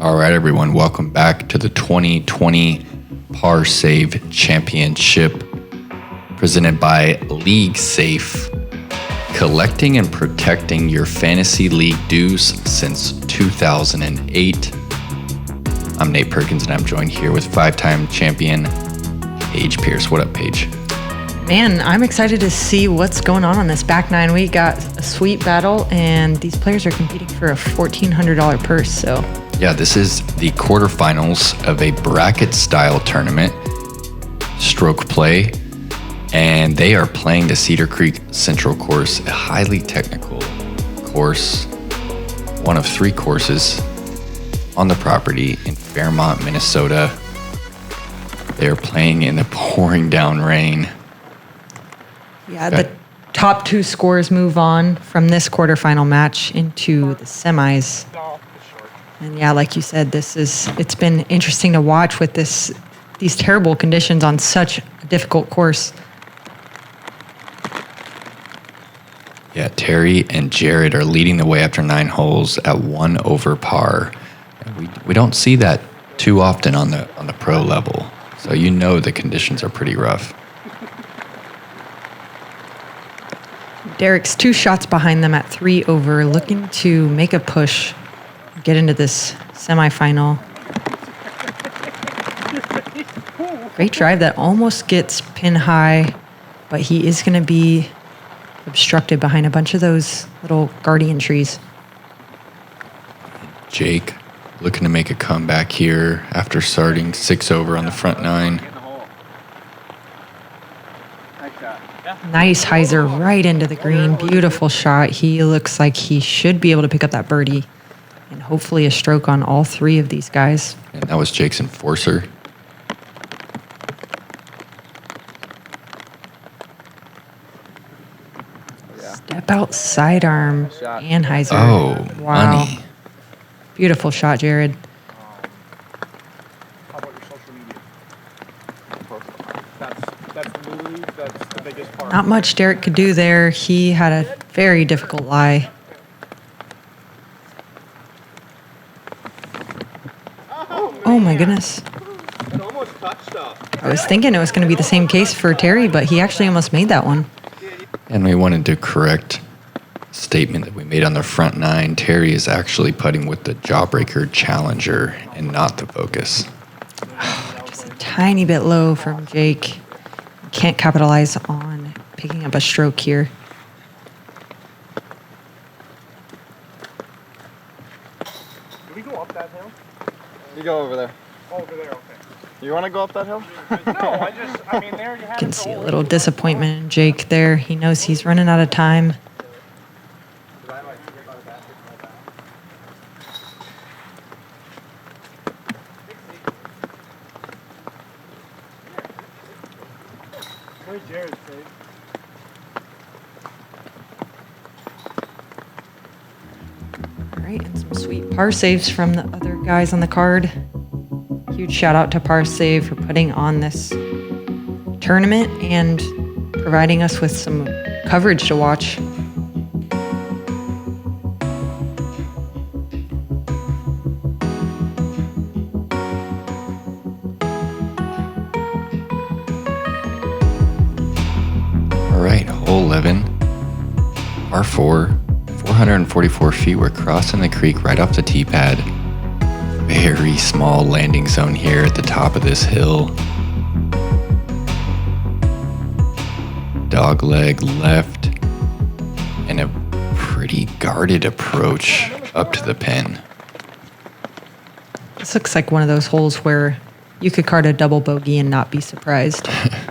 All right, everyone, welcome back to the 2020 Par Save Championship presented by League Safe, collecting and protecting your fantasy league dues since 2008. I'm Nate Perkins, and I'm joined here with five-time champion Paige Pierce. What up, Paige? Man, I'm excited to see what's going on this back nine. We got a sweet battle, and these players are competing for a $1,400 purse. So, yeah, this is the quarterfinals of a bracket-style tournament, stroke play, and they are playing the Cedar Creek Central Course, a highly technical course, one of three courses on the property in Fairmont, Minnesota. They are playing in the pouring down rain. Yeah, the top two scores move on from this quarterfinal match into the semis. And yeah, like you said, it's been interesting to watch with these terrible conditions on such a difficult course. Yeah, Terry and Jared are leading the way after 9 holes at 1 over par. And we don't see that too often on the pro level. So you know the conditions are pretty rough. Derek's 2 shots behind them at 3 over, looking to make a push, get into this semifinal. Great drive that almost gets pin high, but he is going to be obstructed behind a bunch of those little guardian trees. Jake looking to make a comeback here after starting 6 over on the front 9. Nice hyzer right into the green. Beautiful shot. He looks like he should be able to pick up that birdie and hopefully a stroke on all 3 of these guys. And that was Jake's enforcer. Step out sidearm and hyzer. Oh, wow. money. Beautiful shot, Jared. How about your social media? That's the biggest part. Not much Derek could do there. He had a very difficult lie. Oh my goodness. It almost touched up. I was thinking it was going to be the same case for Terry, but he actually almost made that one. And we wanted to correct a statement that we made on the front 9. Terry is actually putting with the Jawbreaker Challenger and not the Focus. Just a tiny bit low from Jake. Can't capitalize on picking up a stroke here. Do we go up that hill? You go over there. Oh, over there, okay. You want to go up that hill? No, I mean, there you have You can see a little disappointment in Jake there. He knows he's running out of time. Where's Jared, Craig? All right, and some sweet par saves from the other guys on the card. Huge shout out to Par Save for putting on this tournament and providing us with some coverage to watch. All right, hole 11, par 4, 444 feet. We're crossing the creek right off the tee pad. Very small landing zone here at the top of this hill. Dogleg left and a pretty guarded approach up to the pin. This looks like one of those holes where you could card a double bogey and not be surprised. Yeah,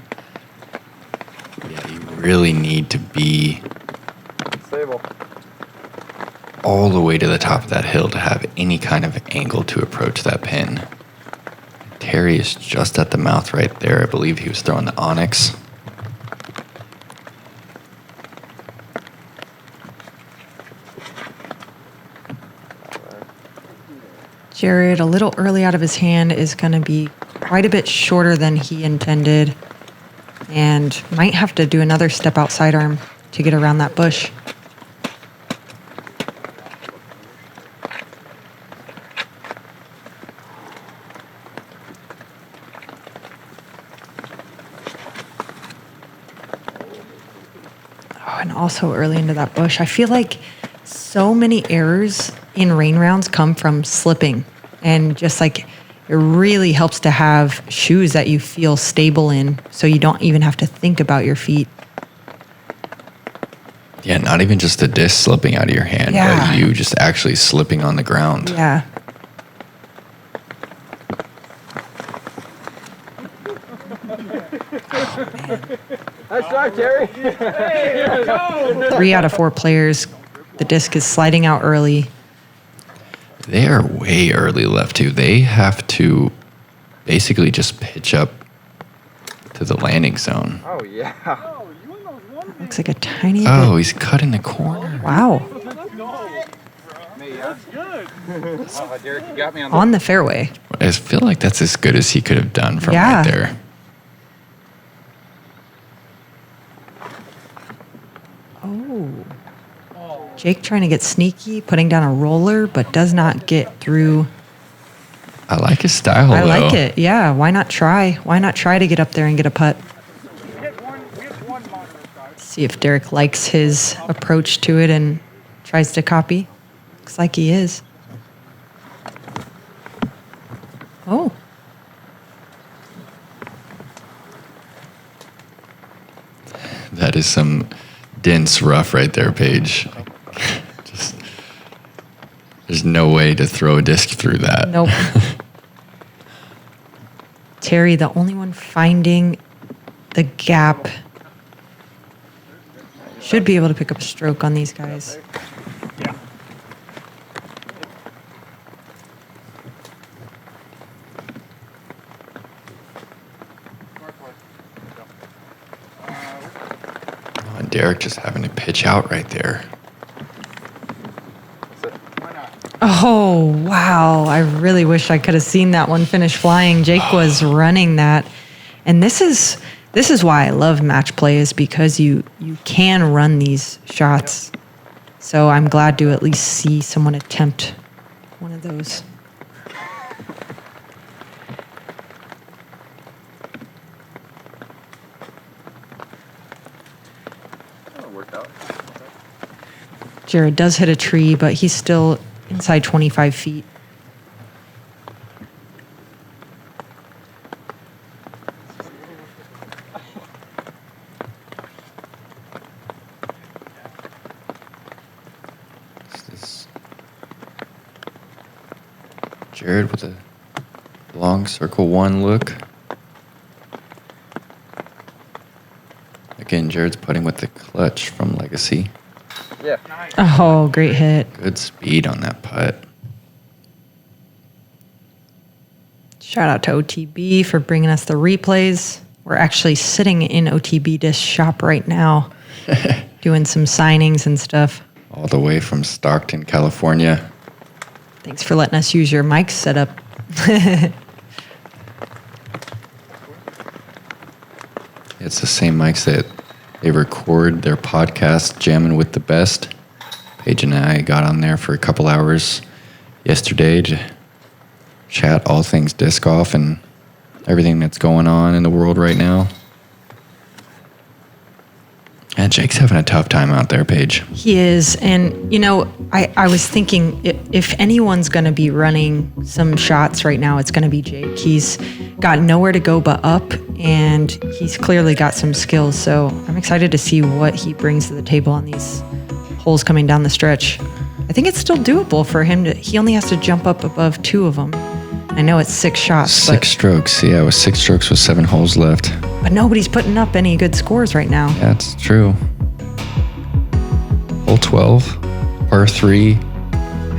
you really need to be Stable. all the way to the top of that hill to have any kind of angle to approach that pin. Terry is just at the mouth right there. I believe he was throwing the onyx. Jared, a little early out of his hand, is going to be quite a bit shorter than he intended and might have to do another step out sidearm to get around that bush. also early into that bush. I feel like so many errors in rain rounds come from slipping, and just like it really helps to have shoes that you feel stable in, so you don't even have to think about your feet. Yeah, not even just the disc slipping out of your hand, Yeah. but you just actually slipping on the ground. Yeah. Nice drive, Terry. 3 out of 4 players, the disc is sliding out early. They are way early left too. They have to basically just pitch up to the landing zone. Oh, yeah. Looks like a tiny Oh, bit. he's cutting the corner. Wow. That's good. Oh, Derek, you got me on On the fairway. I feel like that's as good as he could have done from Yeah. right there. Oh. Jake trying to get sneaky, putting down a roller, but does not get through. I like his style, I though. like it. Yeah. Why not try? Why not try to get up there and get a putt? We get one monitor side. See if Derek likes his approach to it and tries to copy. Looks like he is. Oh. That is some dense rough right there, Paige. Just, there's no way to throw a disc through that. Nope. Terry, the only one finding the gap. Should be able to pick up a stroke on these guys. Yeah. Oh, and Derek just having to pitch out right there. Oh, wow. I really wish I could have seen that one finish flying. Jake was running that. And this is why I love match play, is because you can run these shots. So I'm glad to at least see someone attempt one of those. That worked out. Jared does hit a tree, but he's still inside 25 feet. Jared with a long circle one look. Again, Jared's putting with the clutch from Legacy. Yeah. Oh, great hit. Good speed on that putt. Shout out to OTB for bringing us the replays. We're actually sitting in OTB Disc shop right now, doing some signings and stuff. All the way from Stockton, California. Thanks for letting us use your mic setup. It's the same mics that they record their podcast, Jamming with the Best. Paige and I got on there for a couple hours yesterday to chat all things disc golf and everything that's going on in the world right now. And Jake's having a tough time out there, Paige. He is. And, you know, I was thinking if anyone's going to be running some shots right now, it's going to be Jake. He's got nowhere to go but up, and he's clearly got some skills. So I'm excited to see what he brings to the table on these holes coming down the stretch. I think it's still doable for him. He only has to jump up above 2 of them. I know it's 6 shots. 6 strokes. Yeah, it was 6 strokes with 7 holes left. But nobody's putting up any good scores right now. Yeah, it's true. Hole 12, par 3,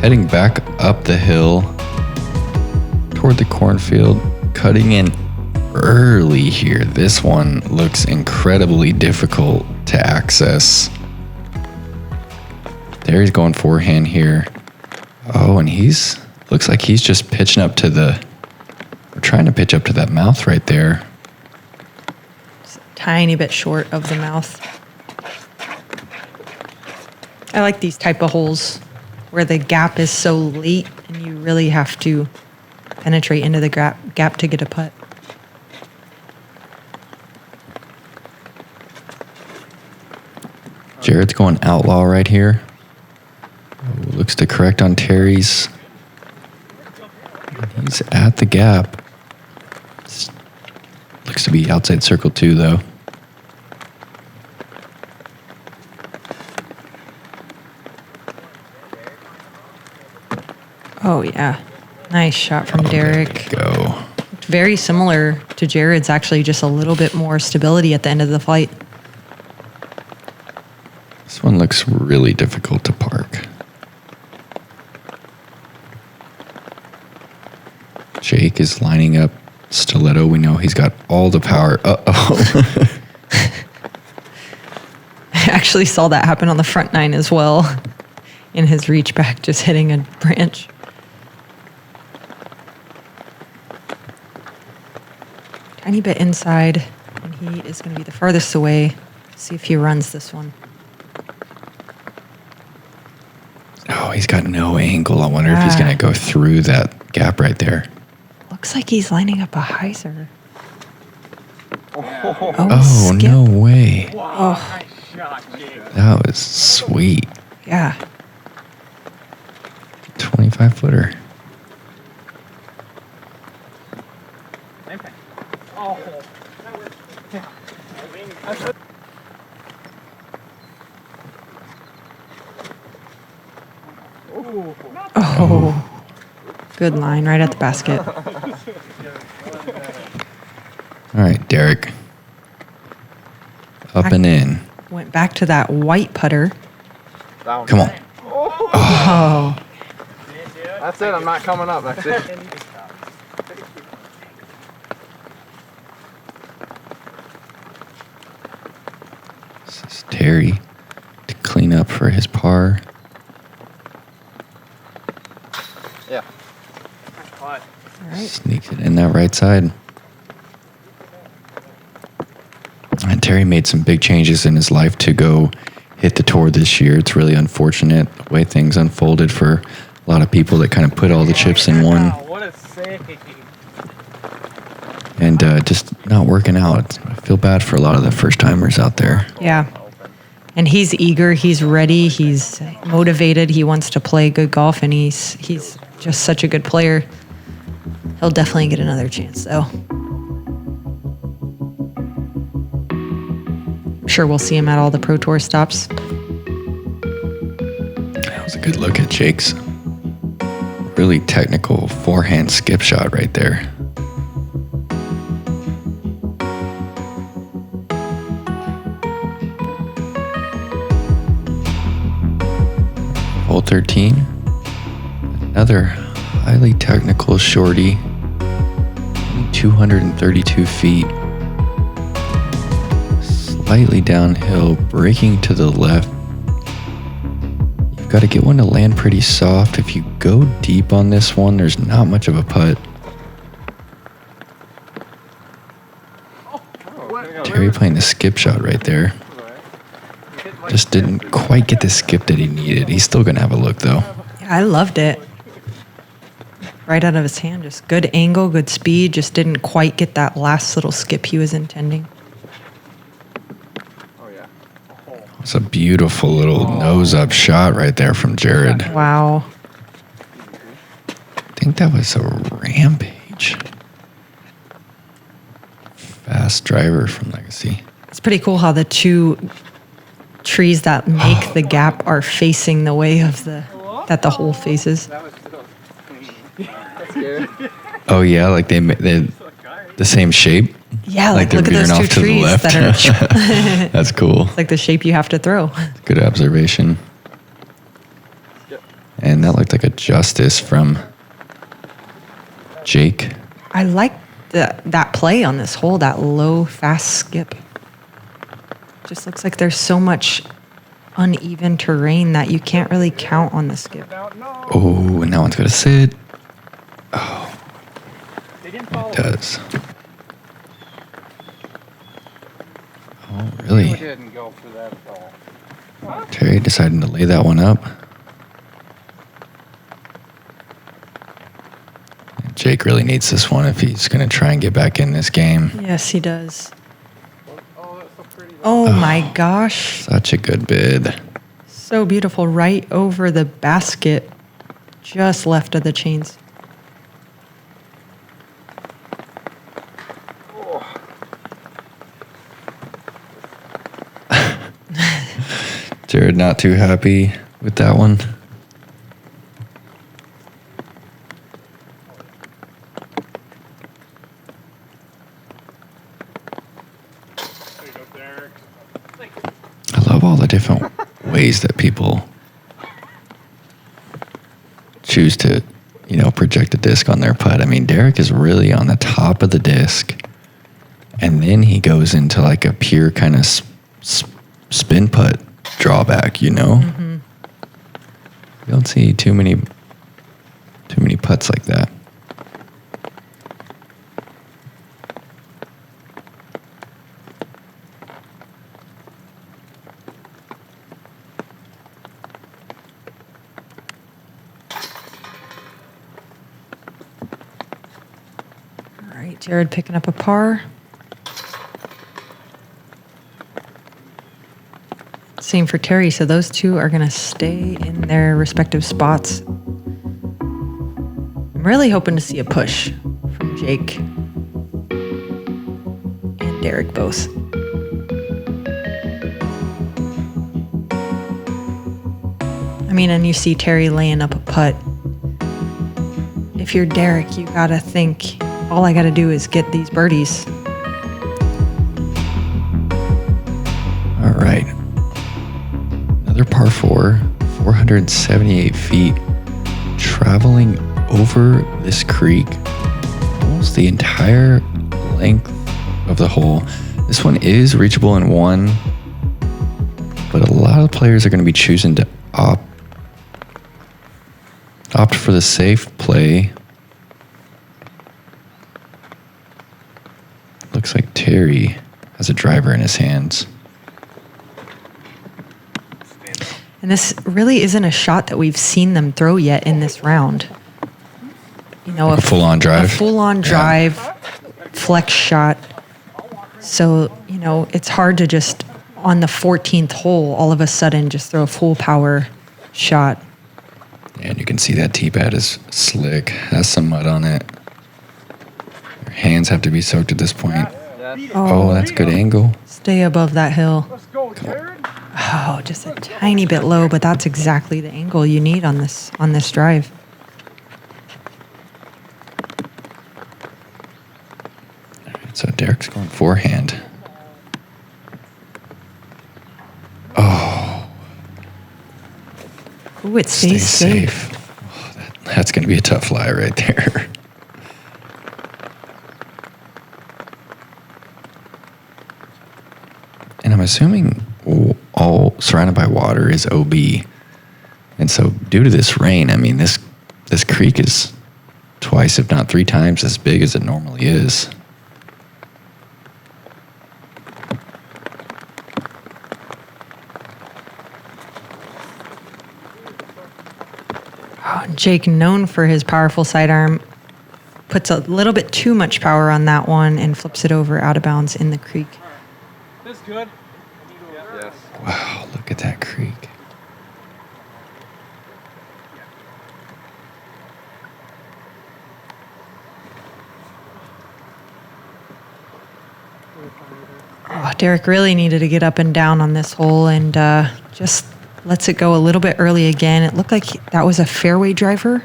heading back up the hill toward the cornfield, cutting in early here. This one looks incredibly difficult to access. There he's going forehand here. Oh, and looks like he's just pitching up to we're trying to pitch up to that mouth right there. Tiny bit short of the mouth. I like these type of holes where the gap is so late and you really have to penetrate into the gap to get a putt. Jared's going outlaw right here. Oh, looks to correct on Terry's. He's at the gap. Looks to be outside circle 2, though. Oh, yeah. Nice shot from Derek. There we go. Very similar to Jared's, actually, just a little bit more stability at the end of the flight. This one looks really difficult to park. Jake is lining up stiletto. We know he's got all the power. Uh-oh. I actually saw that happen on the front 9 as well. In his reach back, just hitting a branch. Tiny bit inside, and he is going to be the farthest away. See if he runs this one. Oh, he's got no angle. I wonder if he's going to go through that gap right there. Looks like he's lining up a hyzer. Oh, skip. no way. Oh, Nice shot, Jake. That was sweet. yeah. 25-footer. Same thing. Oh. That worked. Yeah. That's it. Ooh. Oh, good line right at the basket. All right, Derek. Up and in. Went back to that white putter. Down. Come on. Oh, That's it. I'm not coming up. That's it. This is Terry to clean up for his par. Yeah. Nice putt. all right. Sneaks it in that right side. And Terry made some big changes in his life to go hit the tour this year. It's really unfortunate the way things unfolded for a lot of people that kind of put all the chips in one Wow, what a save. and just not working out. I feel bad for a lot of the first timers out there. Yeah. And he's eager, he's ready, he's motivated, he wants to play good golf, and he's just such a good player. He'll definitely get another chance, though. I'm sure we'll see him at all the Pro Tour stops. That was a good look at Jake's really technical forehand skip shot right there. Hole 13. Another highly technical shorty. 232 feet. Slightly downhill, braking to the left. You've got to get one to land pretty soft. If you go deep on this one, there's not much of a putt. Terry playing the skip shot right there. Just didn't quite get the skip that he needed. He's still going to have a look, though. Yeah, I loved it. Right out of his hand, just good angle, good speed, just didn't quite get that last little skip he was intending. Oh yeah. It's a beautiful little nose-up shot right there from Jared. Wow. I think that was a rampage. Fast driver from Legacy. It's pretty cool how the two trees that make the gap are facing the way of that the hole faces. That was so clean. That's scary. Oh yeah, like they the same shape. Yeah, Like like they're look at those veering two off to the trees left. that are That's cool. like the shape you have to throw. Good observation. And that looked like a justice from Jake. I like that play on this hole, that low, fast skip. Just looks like there's so much uneven terrain that you can't really count on the skip. Oh, and that one's gonna sit. Oh, They didn't follow. it does. Oh, We really? didn't go for that at all. Terry deciding to lay that one up. Jake really needs this one if he's going to try and get back in this game. Yes, he does. Oh, that's so pretty. Oh my gosh. Such a good bid. So beautiful. Right over the basket. Just left of the chains. Jared not too happy with that one. There you go, Derek. I love all the different ways that people choose to, project a disc on their putt. I mean, Derek is really on the top of the disc, and then he goes into like a pure kind of spin putt drawback. Mm-hmm. You don't see too many putts like that. All right, Jared picking up a par. Same for Terry. So those two are going to stay in their respective spots. I'm really hoping to see a push from Jake and Derek both. I mean, and you see Terry laying up a putt. If you're Derek, you got to think, all I got to do is get these birdies. All right. Another par 4, 478 feet, traveling over this creek, almost the entire length of the hole. This one is reachable in one, but a lot of players are going to be choosing to opt for the safe play. Looks like Terry has a driver in his hands. And this really isn't a shot that we've seen them throw yet in this round. Like a full-on drive? A full-on drive, flex shot. So, it's hard to just, on the 14th hole, all of a sudden just throw a full power shot. And you can see that tee pad is slick, has some mud on it. Your hands have to be soaked at this point. Oh, that's a good angle. Stay above that hill. Let's go, Jared. Oh, just a tiny bit low, but that's exactly the angle you need on this drive. All right, so Derek's going forehand. Oh. Ooh, it stays safe. Oh, that's going to be a tough lie right there. And I'm assuming all surrounded by water is OB. And so due to this rain, I mean, this creek is twice, if not 3 times as big as it normally is. Oh, Jake, known for his powerful sidearm, puts a little bit too much power on that one and flips it over out of bounds in the creek. This good? Yes. Wow, look at that creek. Oh, Derek really needed to get up and down on this hole and just lets it go a little bit early again. It looked like that was a fairway driver.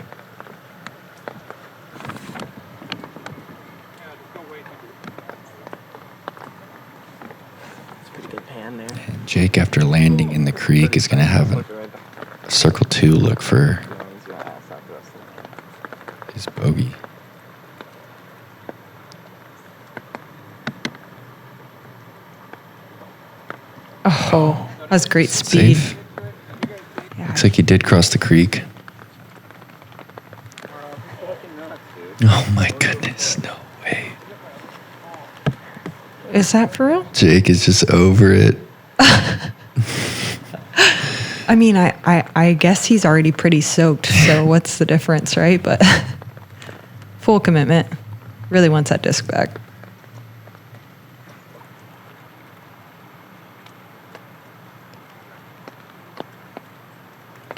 And Jake, after landing in the creek, is going to have a circle 2 look for his bogey. Oh, that was great speed. Safe. Yeah. Looks like he did cross the creek. Oh my goodness, no way. Is that for real? Jake is just over it. I mean, I guess he's already pretty soaked, so what's the difference, right? But full commitment. Really wants that disc back.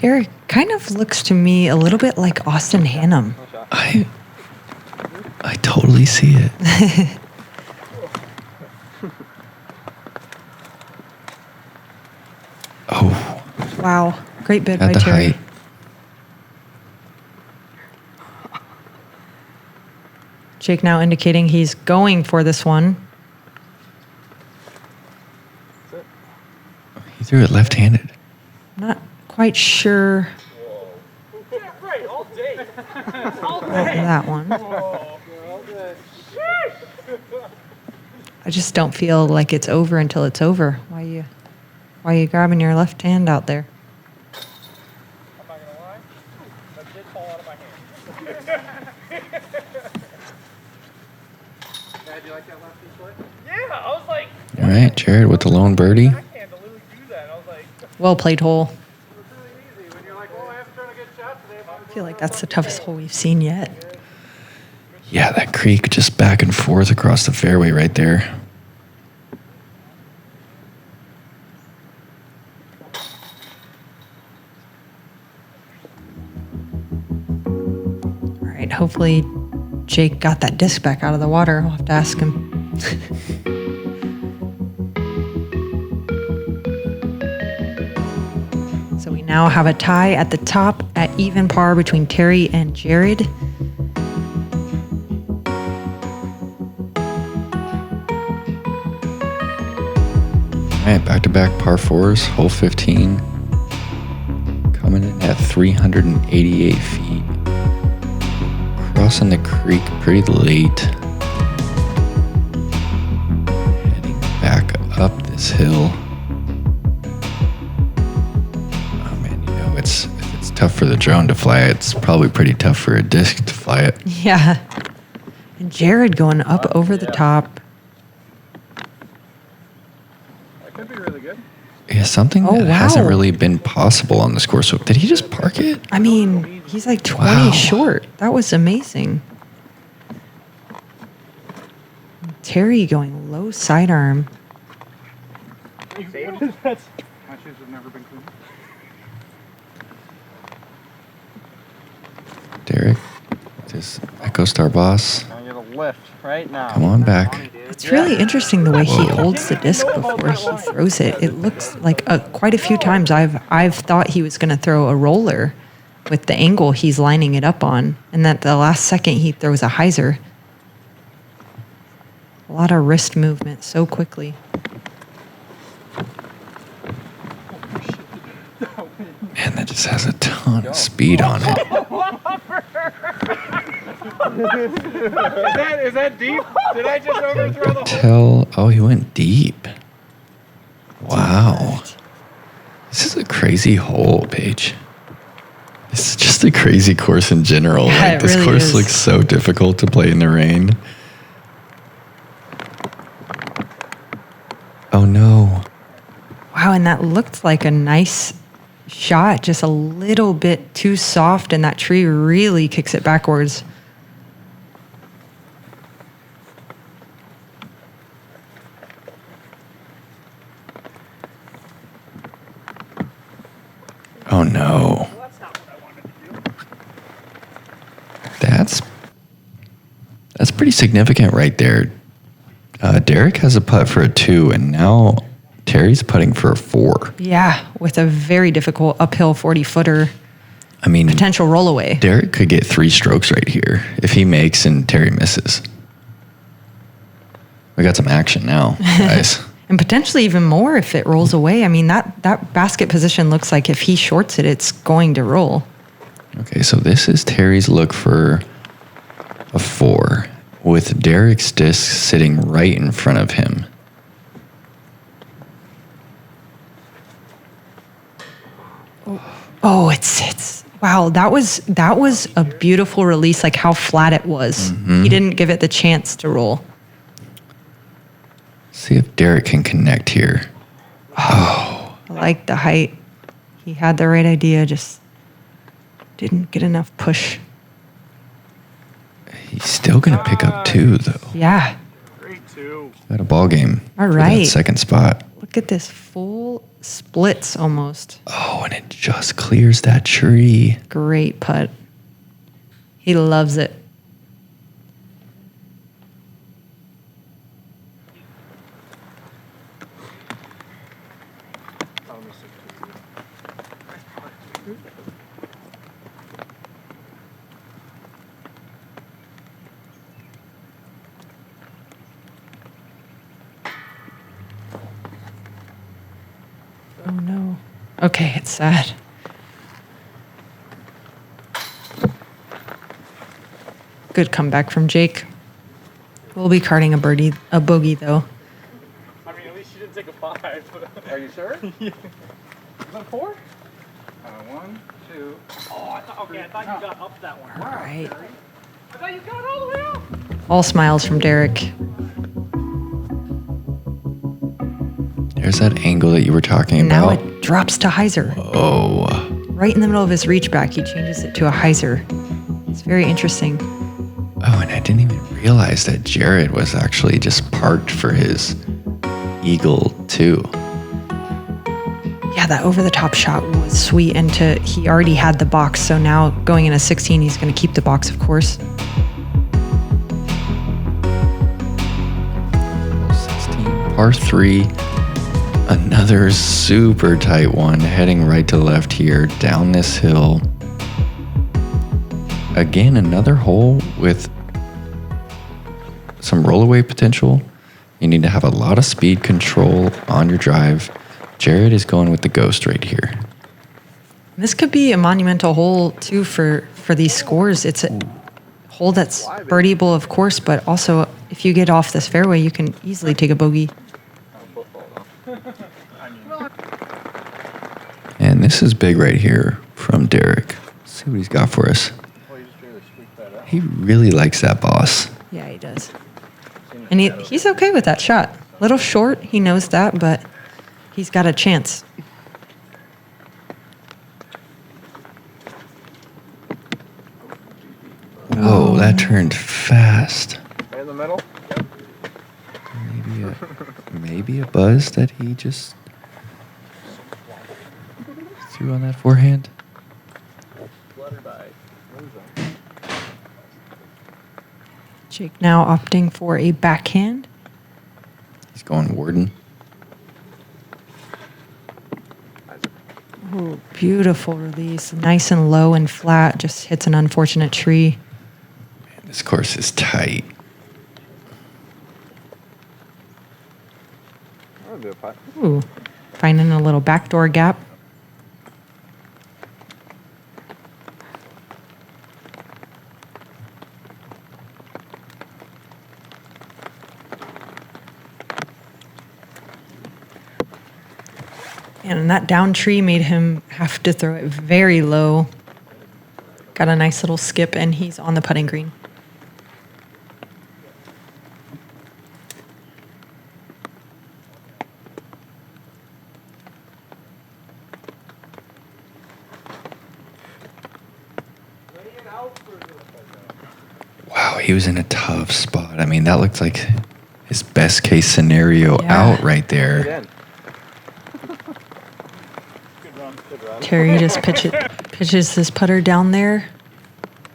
Derek kind of looks to me a little bit like Austin Hannum. I totally see it. Oh, Wow. Great bid at by the Terry. height. Jake now indicating he's going for this one. He threw it left-handed. Not quite sure Yeah, right, all day. All about day. that one. I just don't feel like it's over until it's over. Why you grabbing your left hand out there? I'm not gonna lie, that did fall out of my hand. Dad, you like that lefty foot? Yeah, I was like, All right, Jared with the lone birdie. backhand to literally do that. I was like, Well played hole. it was really easy when you're like, oh, I haven't thrown a good shot today. I feel like that's the toughest hole we've seen yet. Yeah, that creek just back and forth across the fairway right there. All right, hopefully Jake got that disc back out of the water. I'll have to ask him. So we now have a tie at the top at even par between Terry and Jared. All right, back-to-back par fours, hole 15. Coming in at 388 feet. Crossing the creek pretty late. Heading back up this hill. Oh man, you know, if it's tough for the drone to fly it, it's probably pretty tough for a disc to fly it. Yeah. And Jared going up over the top. That could be really good. Yeah, something Oh, that wow. hasn't really been possible on this course. So did he just park it? I mean, he's like 20 Wow. short. That was amazing. Terry going low sidearm. My shoes have never been clean. Derek, this Echo Star boss. I'm gonna lift right now. Come on back. It's really interesting the way he Whoa. holds the disc before he throws it. It looks like quite a few times I've thought he was going to throw a roller with the angle he's lining it up on, and that the last second he throws a hyzer. A lot of wrist movement so quickly. Man, that just has a ton of speed on it. Is that deep? Did I just overthrow the whole? Oh, he went deep. Wow. This is a crazy hole, Paige. This is just a crazy course in general. Yeah, Like, it this really course is. looks so difficult to play in the rain. Oh no. Wow, and that looked like a nice shot, just a little bit too soft, and that tree really kicks it backwards. Oh no. That's pretty significant right there. Derek has a putt for a 2, and now Terry's putting for a 4. Yeah, with a very difficult uphill 40-footer I mean, potential rollaway. Derek could get 3 strokes right here if he makes and Terry misses. We got some action now, guys. And potentially even more if it rolls away. I mean, that basket position looks like if he shorts it, it's going to roll. Okay, so this is Terry's look for a 4 with Derek's disc sitting right in front of him. Oh, it's wow. That was a beautiful release. Like how flat it was. He didn't give it the chance to roll. See if Derek can connect here. Oh, I like the height. He had the right idea. Just didn't get enough push. he's still gonna pick up 2 though. Yeah. Great, too. Got a ball game. All for right. that second spot. Look at this full splits almost. Oh, and it just clears that tree. Great putt. He loves it. Oh no. Okay, it's sad. Good comeback from Jake. We'll be carding a bogey though. I mean, at least you didn't take a 5. Are you sure? Yeah. Is that 4? 1, 2. Oh, I thought you got up that one. All right. I thought you got all the way up. All smiles from Derek. There's that angle that you were talking Now about. it drops to hyzer. Oh, Right in the middle of his reach back, he changes it to a hyzer. It's very interesting. oh, and I didn't even realize that Jared was actually just parked for his eagle too. Yeah, that over-the-top shot was sweet, and he already had the box, so now going in a 16, he's going to keep the box, of course. 16, par 3. Another super tight one, heading right to left here, down this hill. Again, another hole with some rollaway potential. You need to have a lot of speed control on your drive. Jared is going with the ghost right here. This could be a monumental hole, too, for these scores. It's a hole that's birdieable, of course, but also if you get off this fairway, you can easily take a bogey. And this is big right here from Derek. Let's see what he's got for us. Well, you just really squeaked that out. He really likes that boss. Yeah, he does. And he's okay with that shot. Little short, he knows that, but he's got a chance. Whoa, that turned fast. Right in the middle? Maybe a buzz that he just threw on that forehand. Fluttered by. Jake now opting for a backhand. He's going Warden. Oh, beautiful release. Nice and low and flat. Just hits an unfortunate tree. Man, this course is tight. That'll do a putt. Ooh, finding a little backdoor gap. And that down tree made him have to throw it very low. Got a nice little skip, and he's on the putting green. Wow, he was in a tough spot. I mean, that looked like his best case scenario Yeah. out right Get there. in. Good run. Good run. Terry just pitches this putter down there.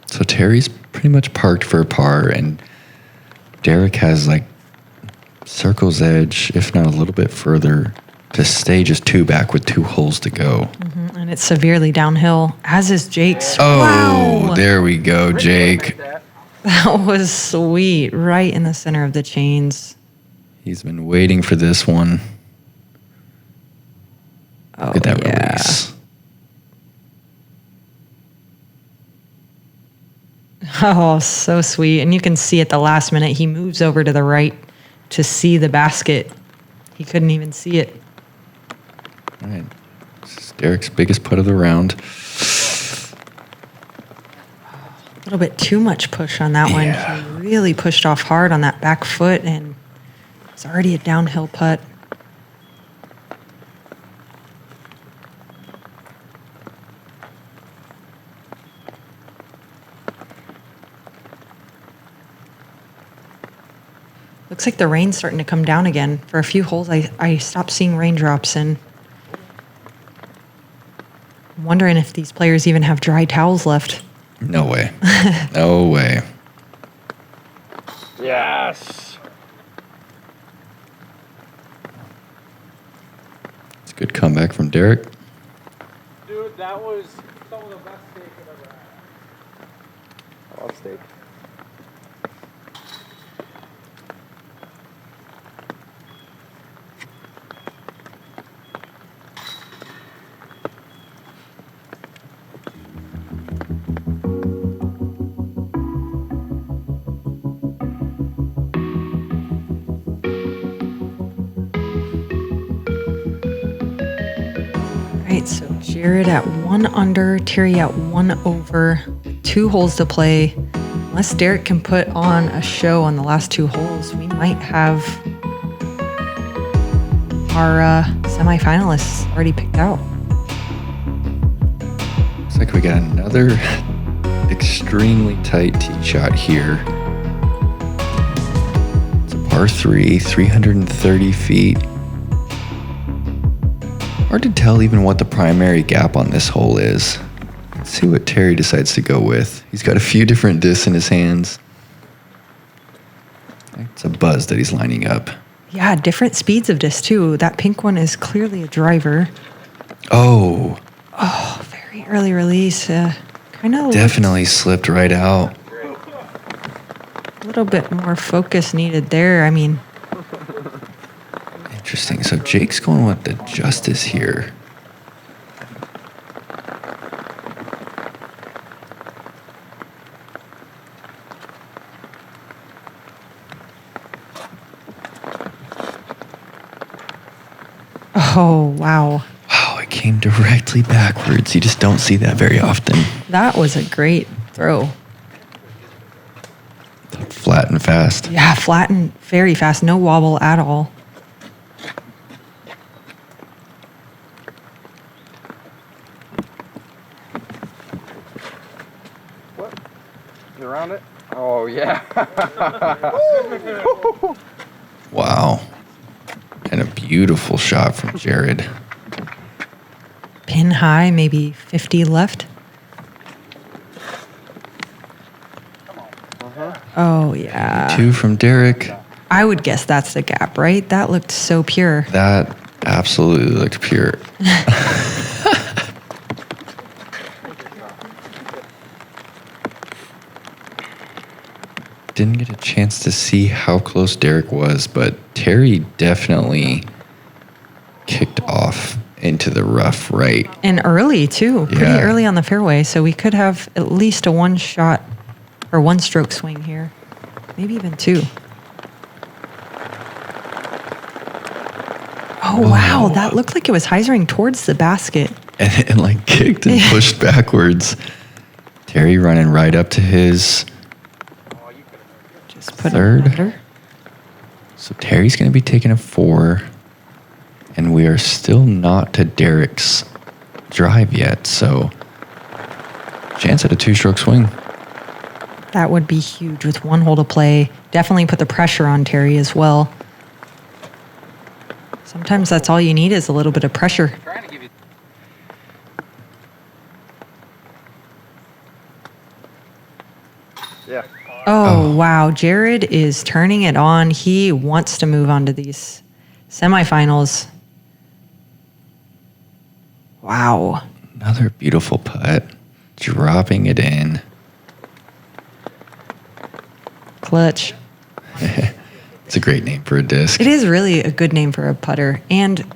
So Terry's pretty much parked for a par, and Derek has like circle's edge, if not a little bit further, to stay just 2 back with 2 holes to go. And it's severely downhill, as is Jake's. Oh, Wow. there we go, Jake. That was sweet. Right in the center of the chains. He's been waiting for this one. Oh, Look at that yeah. release. Oh, so sweet. And you can see at the last minute, he moves over to the right to see the basket. He couldn't even see it. All right. This is Derek's biggest putt of the round. A little bit too much push on that one. Yeah. He really pushed off hard on that back foot, and it's already a downhill putt. Looks like the rain's starting to come down again. For a few holes, I stopped seeing raindrops, and I'm wondering if these players even have dry towels left. No way. No way. Yes. It's a good comeback from Derek. Dude, that was some of the best steak I've ever had. I love steak. All right, so Jared at 1 under, Terry at 1 over, 2 holes to play. Unless Derek can put on a show on the last 2 holes, we might have our semifinalists already picked out. Looks like we got another extremely tight tee shot here. It's a par 3, 330 feet. Hard to tell even what the primary gap on this hole is. Let's see what Terry decides to go with. He's got a few different discs in his hands. It's a buzz that he's lining up. Yeah, different speeds of disc too. That pink one is clearly a driver. Oh, Very early release. Kind of definitely slipped right out. a little bit more focus needed there. I mean, Interesting. So Jake's going with the Justice here. oh, wow. Wow, it came directly backwards. You just don't see that very often. That was a great throw. Flat and fast. Yeah, flat and very fast. No wobble at all. What? You around it? Oh, yeah. Wow. And a beautiful shot from Jared. Pin high, maybe 50 left. Oh, yeah. 2 from Derek. I would guess that's the gap, right? That looked so pure. That absolutely looked pure. Didn't get a chance to see how close Derek was, but Terry definitely kicked off into the rough right. And early, too. Pretty Yeah. early on the fairway. So we could have at least a 1 shot or 1 stroke swing here. Maybe even 2. Oh, wow. That looked like it was hyzering towards the basket. And like kicked and pushed backwards. Terry running right up to his Just put Third. it under. So Terry's going to be taking a 4, and we are still not to Derek's drive yet. So chance at a 2-stroke swing. That would be huge with 1 hole to play. Definitely put the pressure on Terry as well. Sometimes that's all you need is a little bit of pressure. Yeah. Oh, wow. Jared is turning it on. He wants to move on to these semifinals. Wow. Another beautiful putt. Dropping it in. Clutch. It's a great name for a disc. It is really a good name for a putter. And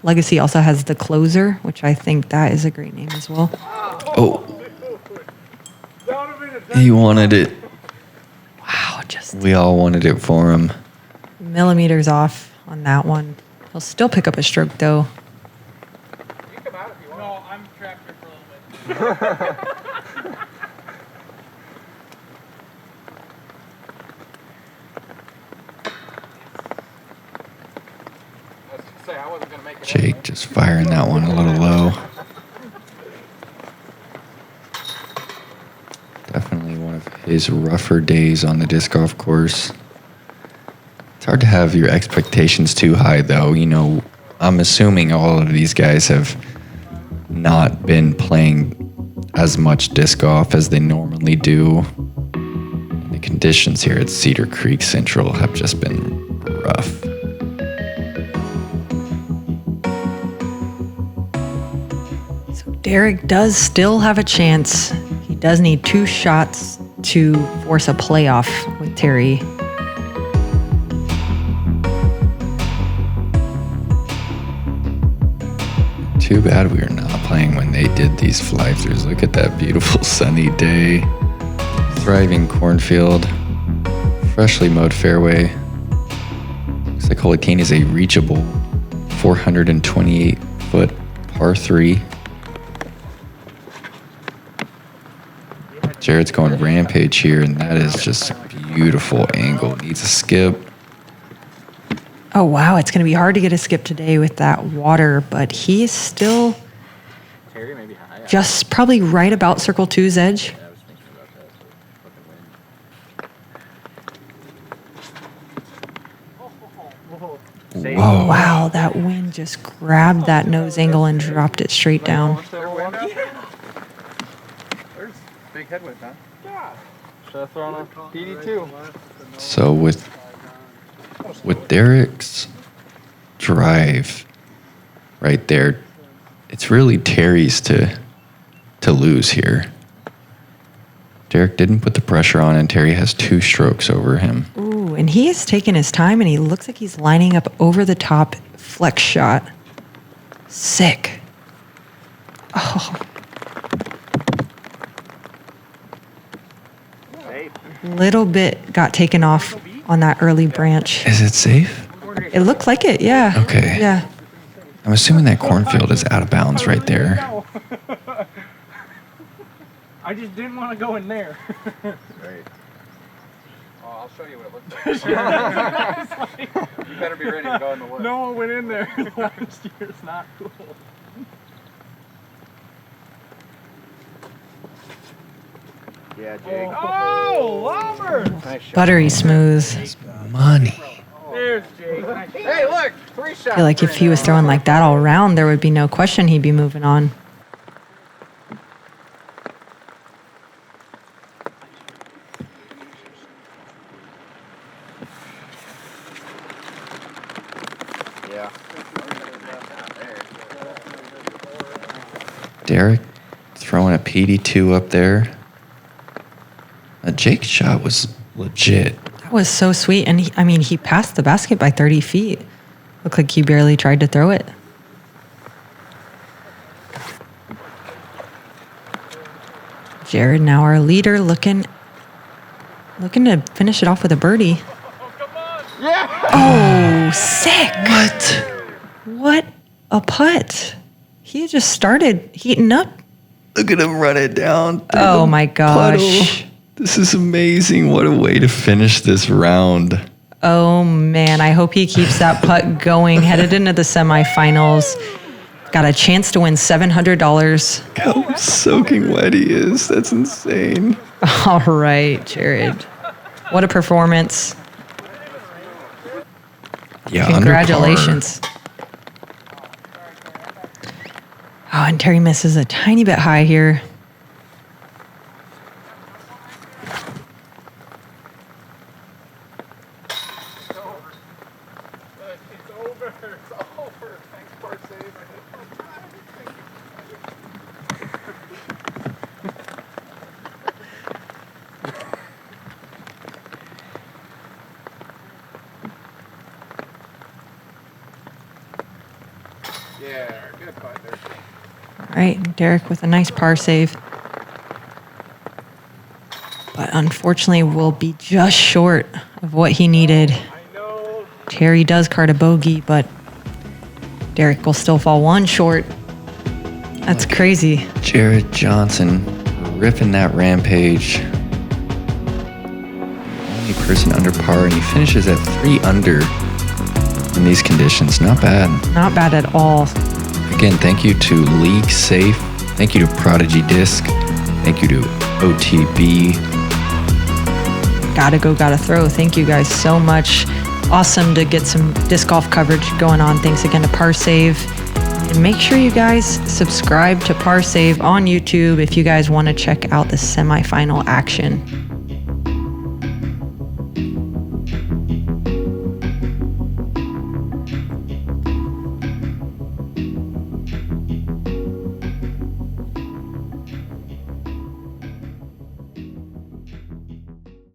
Legacy also has the closer, which I think that is a great name as well. Oh, he wanted it. Wow, just We all wanted it for him. millimeters off on that one. He'll still pick up a stroke, though. You can come out if you want. No, I'm trapped here for a little bit. I was gonna say, I wasn't gonna make it. Jake just firing that one a little low. Definitely one of his rougher days on the disc golf course. It's hard to have your expectations too high, though. You know, I'm assuming all of these guys have not been playing as much disc golf as they normally do. The conditions here at Cedar Creek Central have just been rough. So Derek does still have a chance. He does need 2 shots to force a playoff with Terry. Too bad we were not playing when they did these fly-throughs. Look at that beautiful sunny day. Thriving cornfield. Freshly mowed fairway. Looks like hole 18 is a reachable 428-foot par 3. Jared's going rampage here, and that is just a beautiful angle. Needs a skip. Oh, wow. It's going to be hard to get a skip today with that water, but he is still Terry, maybe high. just probably right about Circle 2's edge. Yeah, I was thinking about that. Fucking wind. Whoa. Wow, that wind just grabbed that nose angle and dropped it straight down. There's big headwind, huh? Yeah. Should have thrown a PD2. So with Derek's drive right there, it's really Terry's to lose here. Derek didn't put the pressure on, and Terry has 2 strokes over him. Ooh, and he is taking his time, and he looks like he's lining up over the top flex shot. Sick. Oh, little bit got taken off on that early branch. Is it safe? It looked like it, yeah. Okay. Yeah. I'm assuming that cornfield is out of bounds right there. I just didn't want to go in there. Right. Oh, I'll show you what it looks like. You better be ready to go in the woods. No one went in there last year. It's not cool. Yeah, Jake. Oh, Lauber! Nice shot. Buttery smooth. Money. There's Jake. Hey, look! 3 shots. I feel like if he was throwing like that all around, there would be no question he'd be moving on. Yeah. Derek throwing a PD2 up there. Jake's shot was legit. That was so sweet. And he passed the basket by 30 feet. Looked like he barely tried to throw it. Jared, now our leader, looking to finish it off with a birdie. Yeah! Oh, sick. What a putt. He just started heating up. Look at him run it down. Oh, my gosh. Puddle. This is amazing. What a way to finish this round. Oh, man. I hope he keeps that putt going. Headed into the semifinals. Got a chance to win $700. How soaking wet he is. That's insane. All right, Jared. What a performance. Yeah, Congratulations. Oh, and Terry misses a tiny bit high here. It's over. It's over. Thanks for saving it. Yeah, good putt there. All right, Derek with a nice par save. But unfortunately, will be just short of what he needed. I know. Terry does card a bogey, but Derek will still fall 1 short. That's crazy. Jared Johnson ripping that rampage. Only person under par, and he finishes at 3 under in these conditions. Not bad. Not bad at all. Again, thank you to League Safe. Thank you to Prodigy Disc. Thank you to OTB. Gotta go, gotta throw. Thank you guys so much. awesome to get some disc golf coverage going on. Thanks again to Par Save. And make sure you guys subscribe to Par Save on YouTube if you guys want to check out the semifinal action.